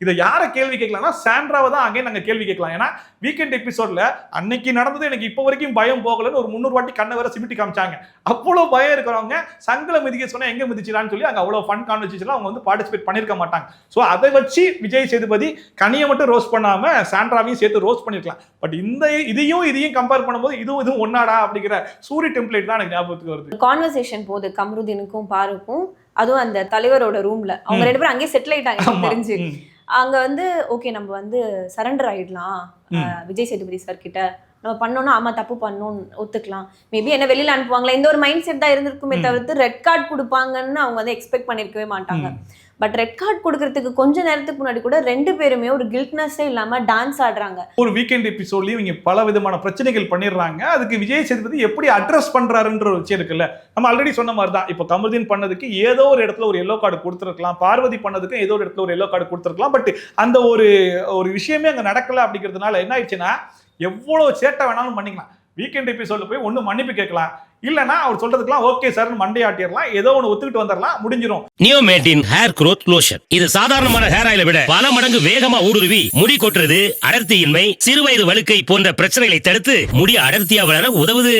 இதை யார கேள்வி கேட்கலாம்னா சாண்ட்ராவை தான் அகைன் நாங்க கேள்வி கேட்கலாம். ஏன்னா வீக்கெண்ட் எபிசோட்ல அன்னைக்கு நடந்தது எனக்கு இப்போ வரைக்கும் பயம் போகலன்னு ஒரு 300 வாட்டி கண்ணை வேற சிமிட்டி காமிச்சாங்க. அவ்வளவு பயம் இருக்கிறவங்க சங்கல மிதிக்க சொன்னா எங்க மிதிச்சிடான்னு சொல்லி அங்க அவ்வளவு ஃபன் கான்வர்சேஷன்ல அவங்க வந்து பார்ட்டிசிபேட் பண்ணிருக்க மாட்டாங்க. சோ அதை வச்சு விஜய் சேதுபதி கனியை மட்டும் ரோஸ்ட் பண்ணாம சாண்ட்ராவையும் சேர்த்து ரோஸ்ட் பண்ணிருக்கலாம். பட் இதையும் கம்பேர் பண்ணும்போது இதுவும் ஒன்னாடா அப்படிங்கிற சூரி டெம்ப்ளேட் தான் எனக்கு ஞாபகத்துக்கு வருது. கான்வர்சேஷன் போது கமருதீனுக்கும் பாருக்கும், அதுவும் அந்த தலைவரோட ரூம்ல அவங்க 2 பேரும் அங்கேயே செட்டில் ஆயிட்டாங்க தெரிஞ்சு. அங்க வந்து ஓகே நம்ம வந்து சரண்டர் ஆயிடலாம் விஜய் சேதுபதி சார் கிட்ட, நம்ம பண்ணோம்னா ஆமா தப்பு பண்ணோம் ஒத்துக்கலாம், மேபி என்ன வெளியில அனுப்புவாங்களா, இந்த ஒரு மைண்ட் செட் தான் இருந்திருக்குமே தவிர்த்து ரெட் கார்டு கொடுப்பாங்கன்னு அவங்க வந்து எக்ஸ்பெக்ட் பண்ணிருக்கவே மாட்டாங்க. பட் ரெட் கார்டு கொடுக்கறதுக்கு கொஞ்ச நேரத்துக்கு முன்னாடி கூட 2 பேருமே ஒரு கில்ட்னஸே இல்லாம டான்ஸ் ஆடுறாங்க. ஒரு வீக்கெண்ட் எபிசோட்லயும் இவங்க பல விதமான பிரச்சனைகள் பண்ணிடுறாங்க. அதுக்கு விஜய் சேதுபதி எப்படி அட்ரஸ் பண்றாருன்ற ஒரு விஷயம் இருக்குல்ல. நம்ம ஆல்ரெடி சொன்ன மாதிரி தான், இப்போ கமருதீன் பண்ணதுக்கு ஏதோ ஒரு இடத்துல ஒரு எல்லோ கார்டு கொடுத்துருக்கலாம், பார்வதி பண்ணதுக்கு ஏதோ ஒரு இடத்துல ஒரு எல்லோ கார்டு கொடுத்துருக்கலாம். பட் அந்த ஒரு விஷயமே அங்க நடக்கல. அப்படிங்கிறதுனால என்ன ஆயிடுச்சுன்னா, எவ்வளவு சேட்டை வேணாலும் பண்ணிக்கலாம். வீக்கெண்ட் எபிசோட்ல போய் ஒண்ணு மன்னிப்பு கேட்கலாம், இல்லனா அவர் சொல்றதுக்குலாம் ஓகே சார் மண்டையாட்டிரலாம், ஏதோ ஒன்னு ஒத்துக்கிட்டு வந்துடலாம், முடிஞ்சிரும். நியோமேட்டின் ஹேர் growth லோஷன். இது சாதாரணமான ஹேர் ஆயிலை விட பல மடங்கு வேகமா ஊடுருவி முடி கொட்டுறது, அடர்த்தியின்மை, சிறுவயது வழுக்கை போன்ற பிரச்சனைகளை தடுத்து முடி அடர்த்தியா வளர உதவுது.